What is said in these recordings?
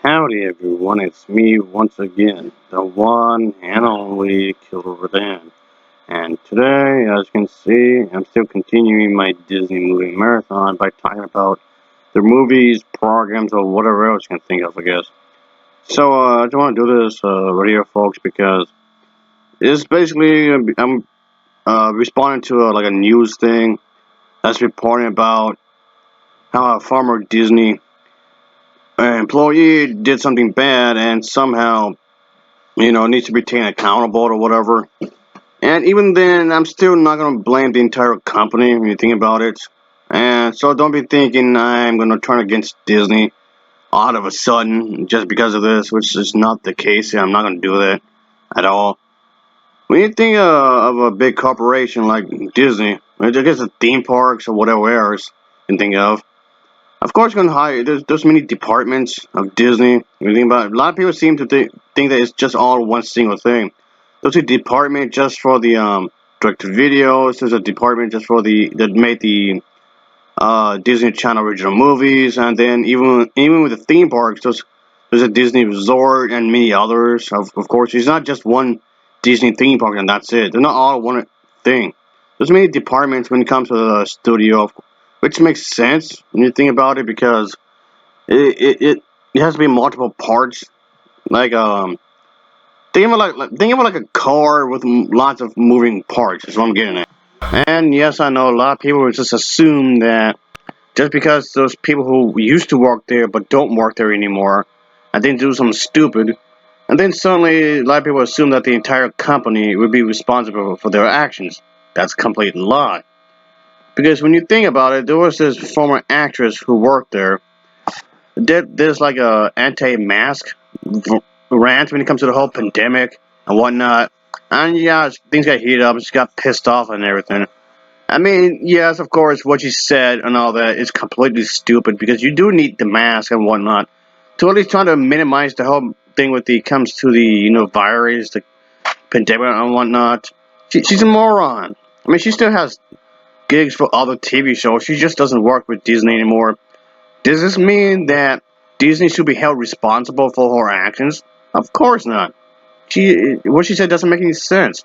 Howdy everyone, it's me once again, the one and only Killer Dan. And today, as you can see, I'm still continuing my Disney movie marathon by talking about their movies, programs, or whatever else you can think of, I guess. So, I just want to do this right here, folks, because it's basically, I'm responding to like a news thing that's reporting about how a former Disney employee did something bad and somehow needs to be taken accountable or whatever. And even then, I'm still not going to blame the entire company when you think about it. And so don't be thinking I'm going to turn against Disney all of a sudden just because of this, which is not the case. I'm not going to do that at all. When you think of a big corporation like Disney, I guess the theme parks or whatever else you can think of course, you're going to hire. There's many departments of Disney. You think about it, a lot of people seem to think that it's just all one single thing. There's a department just for the direct videos. There's a department just for the that made the Disney Channel original movies, and then even with the theme parks, there's a Disney Resort and many others. Of course, it's not just one Disney theme park and that's it. They're not all one thing. There's many departments when it comes to the studio, which makes sense when you think about it because it has to be multiple parts. Like think of it like a car with lots of moving parts. Is what I'm getting at. And yes, I know a lot of people would just assume that just because those people who used to work there but don't work there anymore, and then do something stupid, and then suddenly a lot of people assume that the entire company would be responsible for their actions. That's a complete lie. Because when you think about it, there was this former actress who worked there. There's like a anti-mask rant when it comes to the whole pandemic and whatnot. And yeah, things got heated up. She got pissed off and everything. I mean, yes, of course, what she said and all that is completely stupid because you do need the mask and whatnot to at least try to minimize the whole thing with the comes to the virus, the pandemic and whatnot. She's a moron. I mean, she still has gigs for other TV shows. She just doesn't work with Disney anymore. Does this mean that Disney should be held responsible for her actions? Of course not. What she said doesn't make any sense.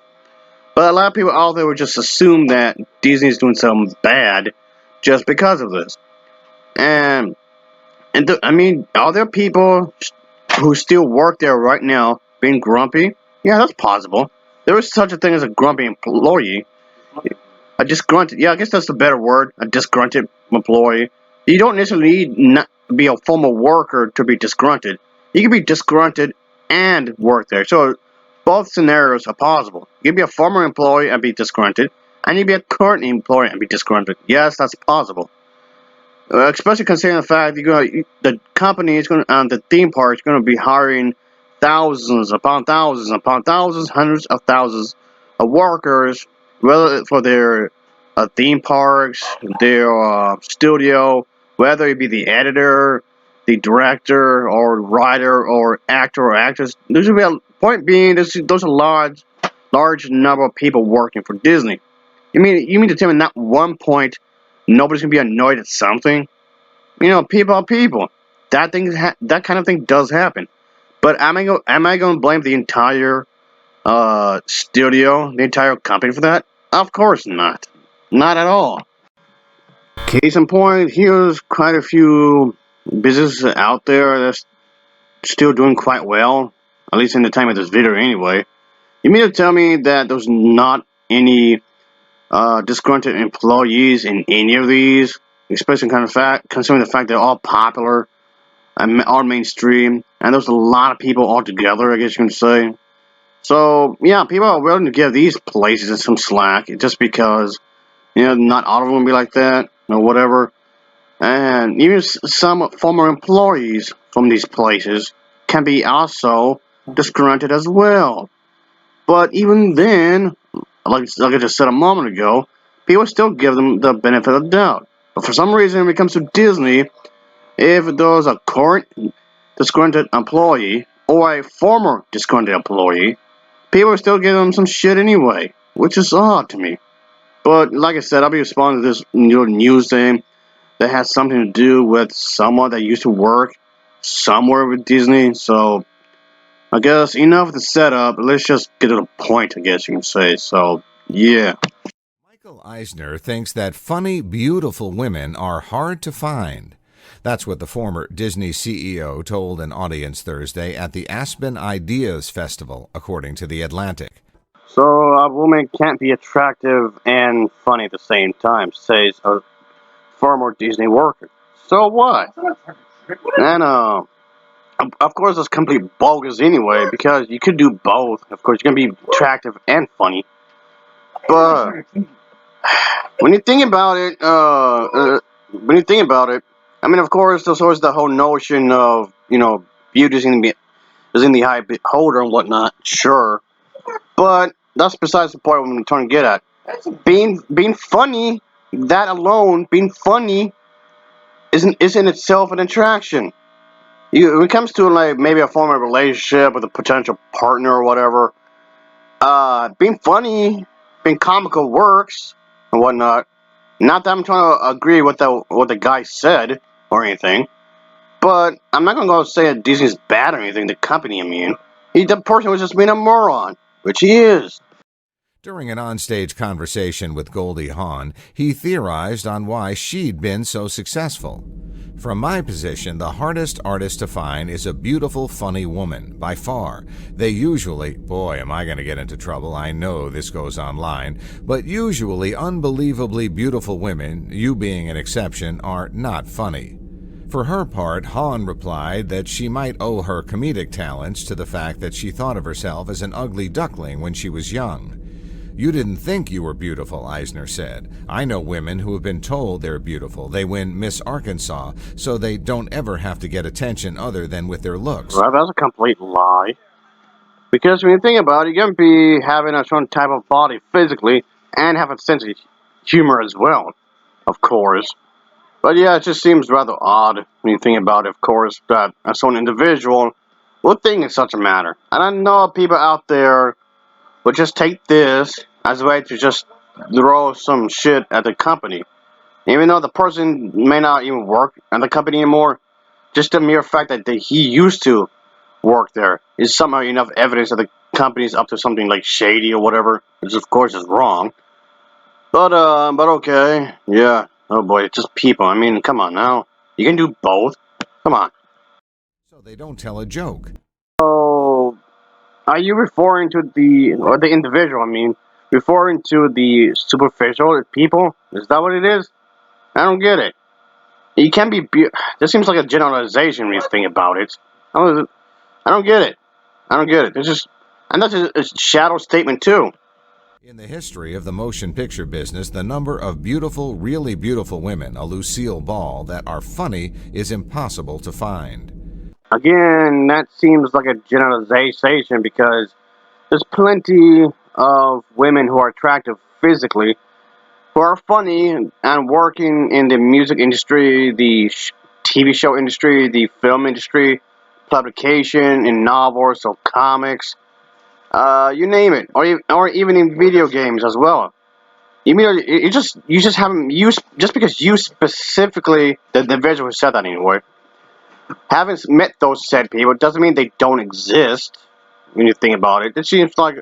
But a lot of people out there would just assume that Disney's doing something bad just because of this. And I mean, are there people who still work there right now being grumpy? Yeah, that's possible. There is such a thing as a grumpy employee. A disgruntled, yeah, I guess that's the better word. A disgruntled employee. You don't necessarily need not be a former worker to be disgruntled. You can be disgruntled and work there. So both scenarios are possible. You can be a former employee and be disgruntled, and you can be a current employee and be disgruntled. Yes, that's possible. Especially considering the fact the company is going and the theme park is going to be hiring thousands upon thousands, hundreds of thousands of workers, whether for their theme parks, their studio, whether it be the editor, the director, or writer, or actor or actress. There should be a point being there's a large number of people working for Disney. You mean to tell me not one point nobody's gonna be annoyed at something? People are people. That kind of thing does happen. But am I going to blame the entire studio, the entire company for that? Of course not. Not at all. Case in point, here's quite a few businesses out there that's still doing quite well, at least in the time of this video anyway. You mean to tell me that there's not any disgruntled employees in any of these, especially considering the fact they're all popular and all mainstream, and there's a lot of people all together, I guess you can say. So yeah, people are willing to give these places some slack just because not all of them will be like that or whatever. And even some former employees from these places can be also disgruntled as well. But even then, like I just said a moment ago, people still give them the benefit of the doubt. But for some reason, when it comes to Disney, if there's a current disgruntled employee or a former disgruntled employee, people still give them some shit anyway, which is odd to me. But like I said, I'll be responding to this news thing that has something to do with someone that used to work somewhere with Disney. So I guess enough of the setup. Let's just get to the point, I guess you can say. So yeah. Michael Eisner thinks that funny, beautiful women are hard to find. That's what the former Disney CEO told an audience Thursday at the Aspen Ideas Festival, according to The Atlantic. So a woman can't be attractive and funny at the same time, says a former Disney worker. So what? And of course, that's completely bogus anyway, because you could do both. Of course, you can be attractive and funny. But when you think about it, I mean, of course, there's always the whole notion of, beauty is in the eye beholder and whatnot. Sure, but that's besides the point I'm trying to get at. Being funny, that alone, being funny, is in itself an attraction. When it comes to like maybe a form of relationship with a potential partner or whatever, being funny, being comical works and whatnot. Not that I'm trying to agree with what the guy said or anything, but I'm not gonna go say that Disney's bad or anything. The company, I mean, the person was just being a moron, which he is. During an onstage conversation with Goldie Hawn, he theorized on why she'd been so successful. From my position, the hardest artist to find is a beautiful, funny woman, by far. They usually, boy, am I going to get into trouble, I know this goes online, but usually unbelievably beautiful women, you being an exception, are not funny. For her part, Hawn replied that she might owe her comedic talents to the fact that she thought of herself as an ugly duckling when she was young. You didn't think you were beautiful, Eisner said. I know women who have been told they're beautiful. They win Miss Arkansas, so they don't ever have to get attention other than with their looks. Well, that's a complete lie. Because when you think about it, you can be having a certain type of body physically and have a sense of humor as well, of course. But yeah, it just seems rather odd when you think about it, of course, that as an individual would think it's such a matter. And I know people out there would just take this as a way to just throw some shit at the company. Even though the person may not even work at the company anymore, just the mere fact that he used to work there is somehow enough evidence that the company's up to something like shady or whatever, which of course is wrong. But okay, yeah. Oh boy, it's just people. I mean, come on now. You can do both. Come on. So they don't tell a joke. So, are you referring to the individual, I mean, referring to the superficial people? Is that what it is? I don't get it. You can't be, this seems like a generalization when you think about it. I don't get it. I don't get it. It's just, and that's a shadow statement too. In the history of the motion picture business, the number of beautiful, really beautiful women, a Lucille Ball, that are funny is impossible to find. Again, that seems like a generalization because there's plenty of women who are attractive physically, who are funny and working in the music industry, the TV show industry, the film industry, publication, in novels or comics, you name it, or even in video games as well. You mean you just haven't just because you specifically the individual who said that anyway haven't met those said people doesn't mean they don't exist. When you think about it, it seems like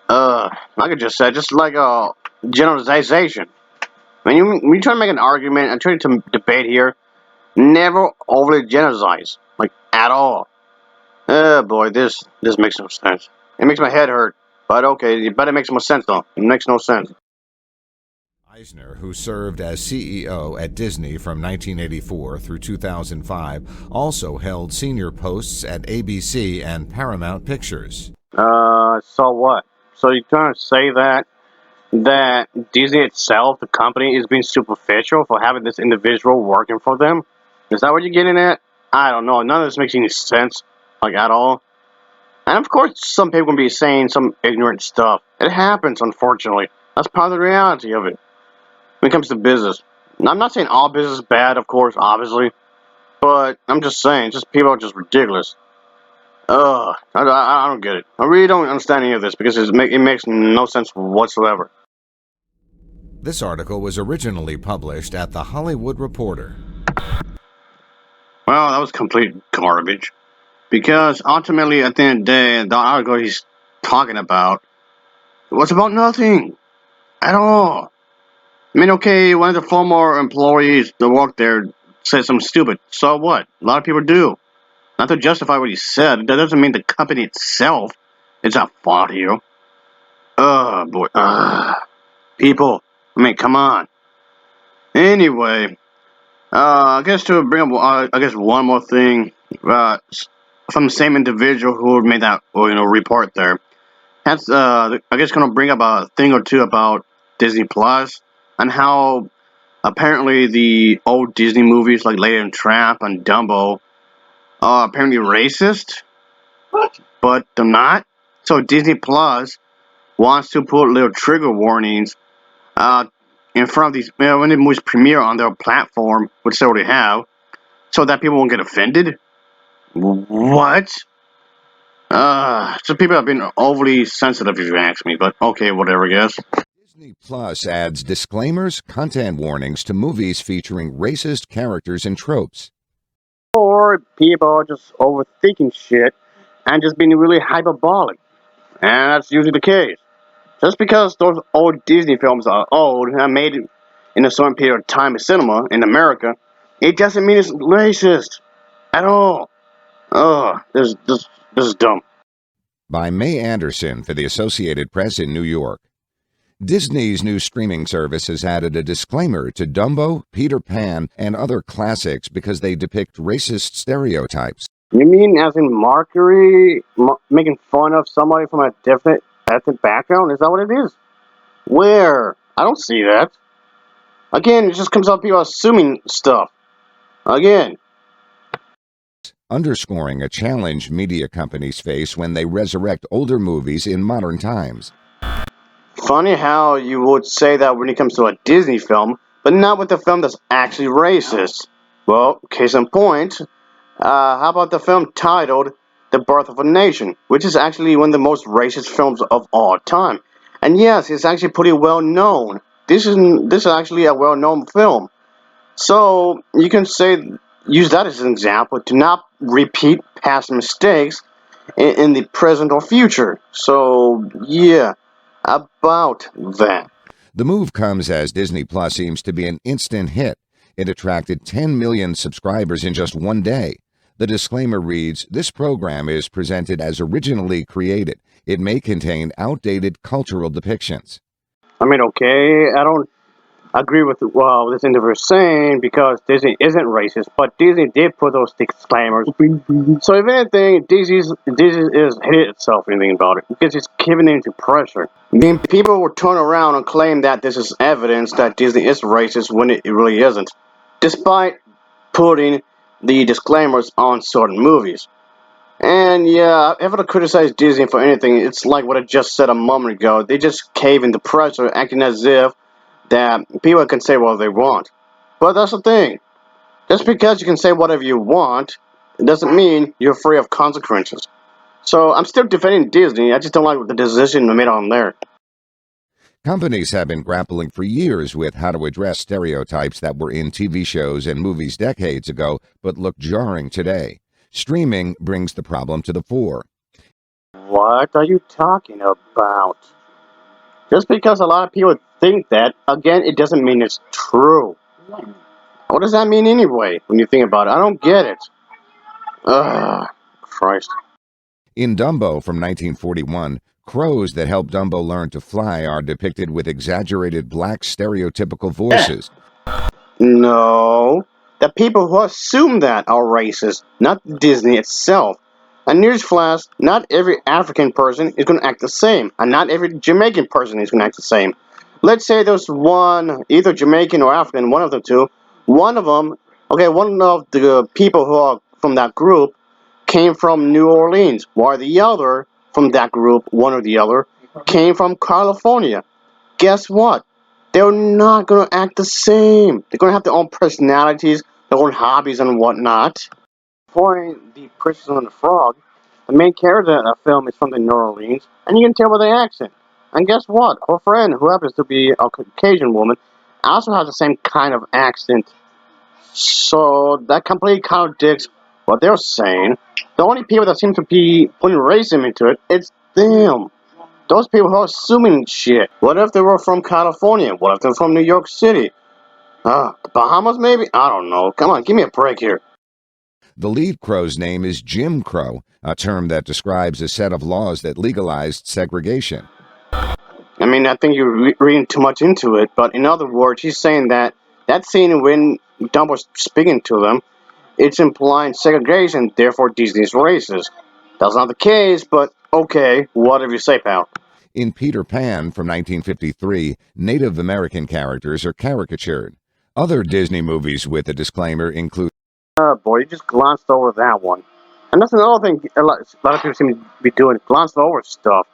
like I just said, just like a generalization. When you try to make an argument and try to debate here, never overly generalize, like at all. Oh boy, this makes no sense. It makes my head hurt. But okay, but it makes more sense though. It makes no sense. Eisner, who served as CEO at Disney from 1984 through 2005, also held senior posts at ABC and Paramount Pictures. So what? So you're trying to say that Disney itself, the company, is being superficial for having this individual working for them? Is that what you're getting at? I don't know. None of this makes any sense, like at all. And of course, some people can be saying some ignorant stuff. It happens, unfortunately. That's part of the reality of it. When it comes to business. And I'm not saying all business is bad, of course, obviously. But I'm just saying, just people are just ridiculous. I don't get it. I really don't understand any of this because it makes no sense whatsoever. This article was originally published at The Hollywood Reporter. Well, that was complete garbage. Because ultimately, at the end of the day, the article he's talking about was about nothing at all. I mean, okay, one of the former employees that worked there said something stupid. So what? A lot of people do. Not to justify what he said, that doesn't mean the company itself is at fault here. Oh, boy. People. I mean, come on. Anyway, I guess to bring up, one more thing. From the same individual who made that, report there. That's, I guess, gonna bring up a thing or two about Disney Plus and how apparently the old Disney movies like Lady and Tramp and Dumbo are apparently racist, but they're not. So Disney Plus wants to put little trigger warnings uh, in front of these when the movies premiere on their platform, which they already have, so that people won't get offended. What? So people have been overly sensitive, if you ask me. But okay, whatever, I guess. Disney Plus adds disclaimers, content warnings to movies featuring racist characters and tropes. Or people are just overthinking shit and just being really hyperbolic, and that's usually the case. Just because those old Disney films are old and made in a certain period of time in cinema in America, it doesn't mean it's racist at all. This is dumb. By May Anderson for the Associated Press in New York. Disney's new streaming service has added a disclaimer to Dumbo, Peter Pan, and other classics because they depict racist stereotypes. You mean as in mockery, making fun of somebody from a different ethnic background? Is that what it is? Where? I don't see that. Again, it just comes out people assuming stuff. Again. Underscoring a challenge media companies face when they resurrect older movies in modern times. Funny how you would say that when it comes to a Disney film, but not with a film that's actually racist. Well, case in point, how about the film titled The Birth of a Nation, which is actually one of the most racist films of all time. And yes, it's actually pretty well known. This is actually a well known film. So you can use that as an example to not repeat past mistakes in the present or future. So yeah, about that. The move comes as Disney Plus seems to be an instant hit. It attracted 10 million subscribers in just one day. The disclaimer reads, "This program is presented as originally created. It may contain outdated cultural depictions." I mean, okay, I don't agree with this individual is saying because Disney isn't racist, but Disney did put those disclaimers. So if anything, Disney is hit itself anything about it because it's giving into pressure. I mean, people will turn around and claim that this is evidence that Disney is racist when it really isn't, despite putting the disclaimers on certain movies. And yeah, if I criticize Disney for anything, it's like what I just said a moment ago. They just cave into pressure, acting as if that people can say what they want. But that's the thing. Just because you can say whatever you want, it doesn't mean you're free of consequences. So I'm still defending Disney. I just don't like the decision they made on there. Companies have been grappling for years with how to address stereotypes that were in TV shows and movies decades ago but look jarring today. Streaming brings the problem to the fore. What are you talking about? Just because a lot of people think that, again, it doesn't mean it's true. What does that mean anyway, when you think about it? I don't get it. Ugh, Christ. In Dumbo from 1941, crows that help Dumbo learn to fly are depicted with exaggerated black stereotypical voices. No. The people who assume that are racist, not Disney itself. A newsflash, not every African person is going to act the same, and not every Jamaican person is going to act the same. Let's say there's one, either Jamaican or African, one of the two. One of the people who are from that group came from New Orleans, while the other from that group, one or the other, came from California. Guess what? They're not going to act the same. They're going to have their own personalities, their own hobbies, and whatnot. For the Princess and the Frog, the main character of the film is from the New Orleans, and you can tell by the accent. And guess what? Her friend, who happens to be a Caucasian woman, also has the same kind of accent. So that completely contradicts what they're saying. The only people that seem to be putting racism into it, it's them. Those people who are assuming shit. What if they were from California? What if they're from New York City? The Bahamas maybe? I don't know. Come on, give me a break here. The lead crow's name is Jim Crow, a term that describes a set of laws that legalized segregation. I mean, I think you're reading too much into it, but in other words, he's saying that scene when Dumbo was speaking to them, it's implying segregation, therefore Disney's racist. That's not the case, but okay, whatever you say, pal. In Peter Pan from 1953, Native American characters are caricatured. Other Disney movies with a disclaimer include... Boy, you just glanced over that one. And that's another thing a lot of people seem to be doing, glancing over stuff.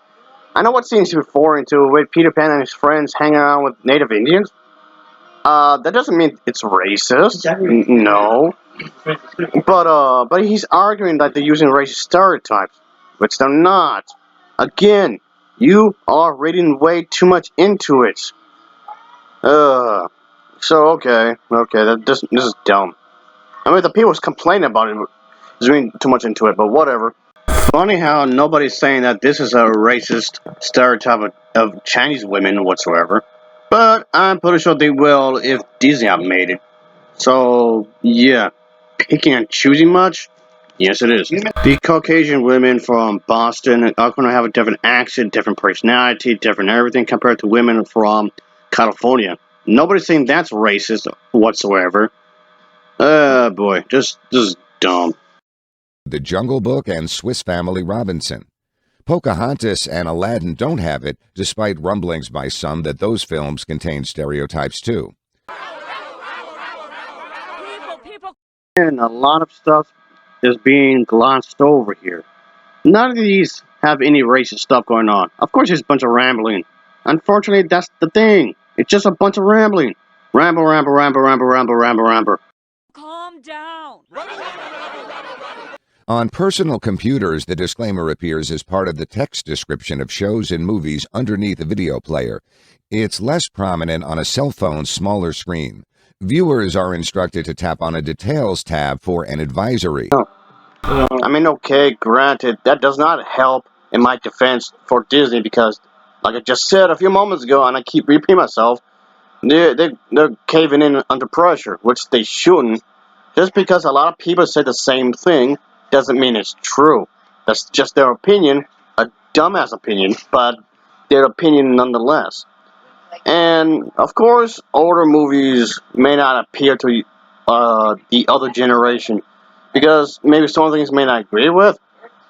I know what scenes you're referring to with Peter Pan and his friends hanging around with Native Indians. That doesn't mean it's racist. No. But he's arguing that they're using racist stereotypes, which they're not. Again, you are reading way too much into it. So okay, this is dumb. I mean, the people complaining about it is reading too much into it, but whatever. Funny how nobody's saying that this is a racist stereotype of Chinese women whatsoever. But I'm pretty sure they will if Disney have made it. So, yeah. Picking and choosing much? Yes, it is. The Caucasian women from Boston are going to have a different accent, different personality, different everything compared to women from California. Nobody's saying that's racist whatsoever. Boy, just dumb. The Jungle Book and Swiss Family Robinson. Pocahontas and Aladdin don't have it, despite rumblings by some that those films contain stereotypes too. And a lot of stuff is being glossed over here. None of these have any racist stuff going on. Of course, it's a bunch of rambling. Unfortunately, that's the thing. It's just a bunch of rambling. Ramble. Calm down. On personal computers, the disclaimer appears as part of the text description of shows and movies underneath a video player. It's less prominent on a cell phone's smaller screen. Viewers are instructed to tap on a Details tab for an advisory. I mean, okay, granted, that does not help in my defense for Disney because, like I just said a few moments ago, and I keep repeating myself, they're caving in under pressure, which they shouldn't. Just because a lot of people say the same thing doesn't mean it's true. That's just their opinion, a dumbass opinion, but their opinion nonetheless. And, of course, older movies may not appeal to the other generation because maybe some things may not agree with.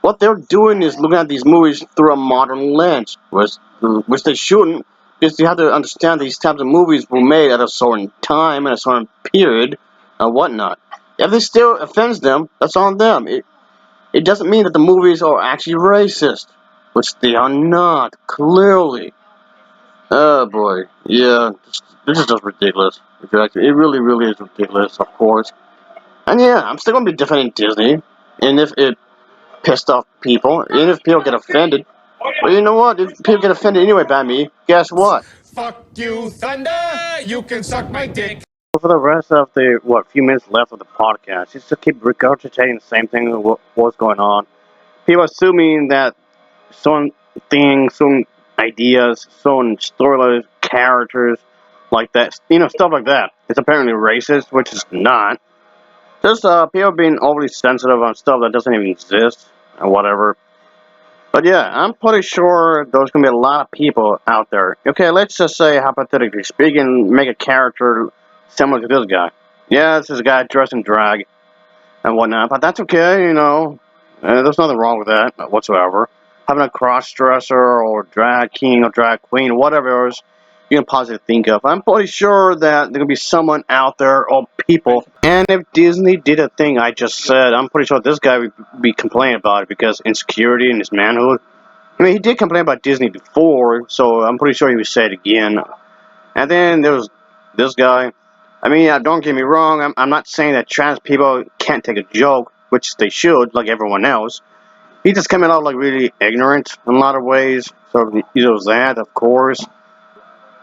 What they're doing is looking at these movies through a modern lens, which they shouldn't, because you have to understand these types of movies were made at a certain time and a certain period and whatnot. If this still offends them, that's on them. It doesn't mean that the movies are actually racist, which they are not, clearly. Oh boy, yeah, this is just ridiculous. It really is ridiculous, of course. And yeah, I'm still gonna be defending Disney, and if it pissed off people, and if people get offended, well, you know what? If people get offended anyway by me, guess what? Fuck you, Thunder! You can suck my dick! For the rest of the few minutes left of the podcast, just to keep regurgitating the same thing what's going on. People assuming that some things, some ideas, some storylines, characters like that, stuff like that. It's apparently racist, which is not. Just people being overly sensitive on stuff that doesn't even exist and whatever. But yeah, I'm pretty sure there's gonna be a lot of people out there. Okay, let's just say, hypothetically speaking, make a character similar to this guy. Yeah, this is a guy dressed in drag and whatnot, but that's okay, there's nothing wrong with that whatsoever. Having a cross-dresser or drag king or drag queen, whatever else you can possibly think of. I'm pretty sure that there's going to be someone out there or people. And if Disney did a thing I just said, I'm pretty sure this guy would be complaining about it because insecurity in his manhood. I mean, he did complain about Disney before, so I'm pretty sure he would say it again. And then there was this guy. I mean, don't get me wrong, I'm not saying that trans people can't take a joke, which they should, like everyone else. He's just coming out like really ignorant in a lot of ways, so there's that, of course.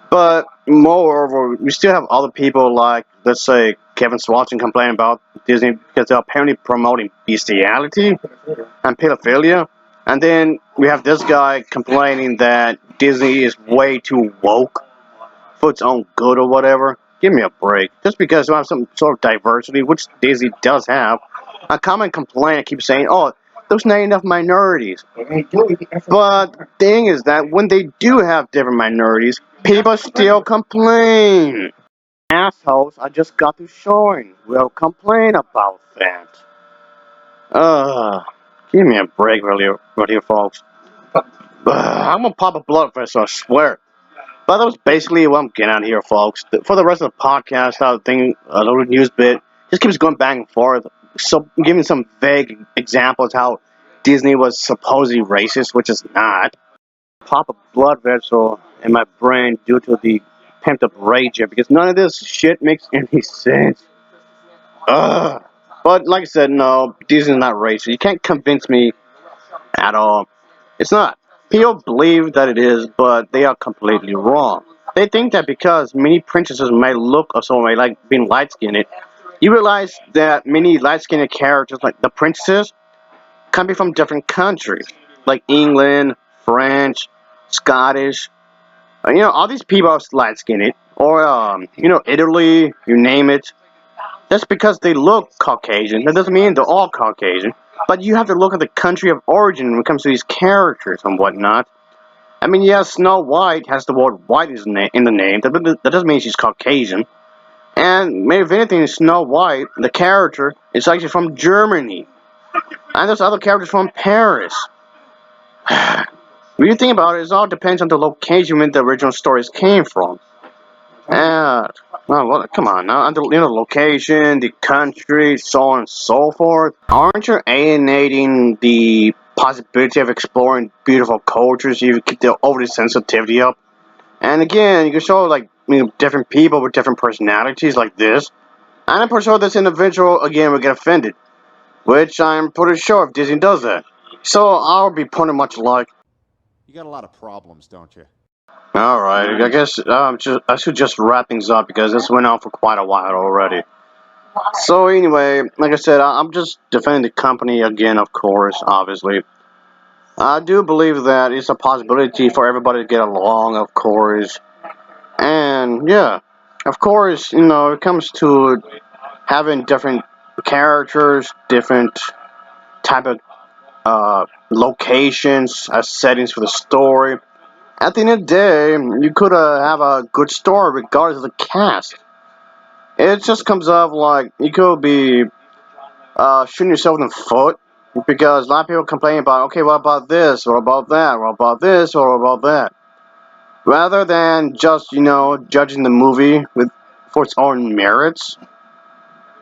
But moreover, we still have other people like, let's say, Kevin Swanson complaining about Disney because they're apparently promoting bestiality and pedophilia. And then we have this guy complaining that Disney is way too woke for its own good or whatever. Give me a break. Just because we have some sort of diversity, which Disney does have, a common complaint I keep saying, oh, there's not enough minorities. But the thing is that when they do have different minorities, people still complain. Assholes, I just got to showing will complain about that. Give me a break, really, folks. I'm gonna pop a blood vessel, I swear. But that was basically what I'm getting at here, folks. For the rest of the podcast, a little news bit just keeps going back and forth. So, giving some vague examples how Disney was supposedly racist, which is not. Pop a blood vessel in my brain due to the pent up rage here, because none of this shit makes any sense. Ugh. But like I said, no, Disney's not racist. You can't convince me at all. It's not. People believe that it is, but they are completely wrong. They think that because many princesses may look a certain way, like being light-skinned, you realize that many light-skinned characters, like the princesses, can be from different countries, like England, French, Scottish. All these people are light-skinned, or Italy, you name it. That's because they look Caucasian. That doesn't mean they're all Caucasian. But you have to look at the country of origin when it comes to these characters and whatnot. I mean, yes, Snow White has the word white in the name. That doesn't mean she's Caucasian. And maybe if anything, Snow White, the character, is actually from Germany. And there's other characters from Paris. When you think about it, it all depends on the location where the original stories came from. Well, come on now. The location, the country, so on and so forth. Aren't you alienating the possibility of exploring beautiful cultures if you keep the overly sensitivity up? And again, you can show different people with different personalities like this. And I'm pretty sure this individual again will get offended, which I'm pretty sure if Disney does that. So I'll be pretty much like, You got a lot of problems, don't you? alright, I guess I should just wrap things up because this went on for quite a while already. So anyway, like I said, I'm just defending the company again, of course, obviously. I do believe that it's a possibility for everybody to get along, of course. And yeah, of course, it comes to having different characters, different type of locations as settings for the story. At the end of the day, you could have a good story regardless of the cast. It just comes off like you could be shooting yourself in the foot because a lot of people complain about, okay, what about this, or about that, or about this, or about that. Rather than just, judging the movie for its own merits.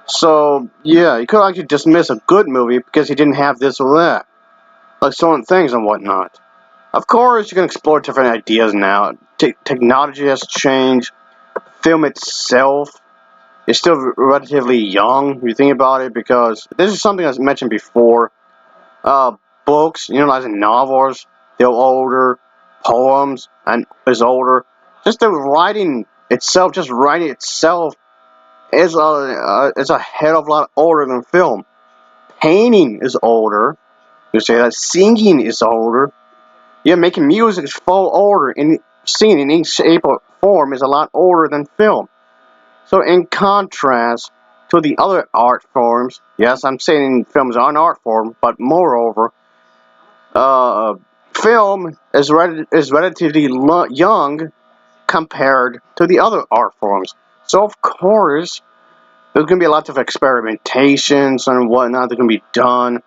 So, yeah, you could actually dismiss a good movie because he didn't have this or that. Like certain things and whatnot. Of course, you can explore different ideas now. Technology has changed. Film itself is still relatively young, if you think about it, because this is something I mentioned before. Books, like novels, they're older. Poems and is older. Just the writing itself, is a hell of a lot older than film. Painting is older. You say that singing is older. Yeah, making music is far older, and singing in any shape or form is a lot older than film. So in contrast to the other art forms, yes, I'm saying film is an art form, but moreover, film is relatively young compared to the other art forms. So of course, there's going to be a lot of experimentations and whatnot that can be done.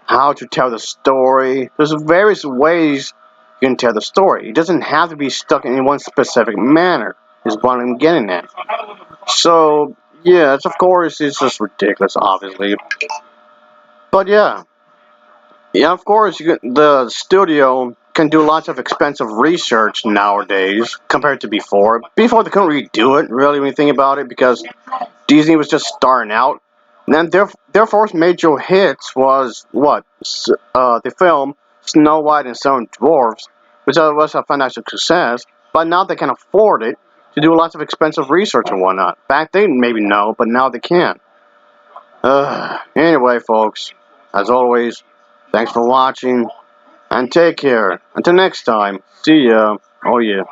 How to tell the story. There's various ways you can tell the story. It doesn't have to be stuck in one specific manner, is what I'm getting at. So, yeah, of course, it's just ridiculous, obviously. But yeah, of course, the studio can do lots of expensive research nowadays compared to before. Before, they couldn't really do it, really, when you think about it, because Disney was just starting out. And then their first major hits was what? The film Snow White and Seven Dwarfs, which was a financial success. But now they can afford it to do lots of expensive research and whatnot. Back then, maybe no, but now they can. Anyway, folks, as always, thanks for watching, and take care. Until next time, see ya. Oh yeah.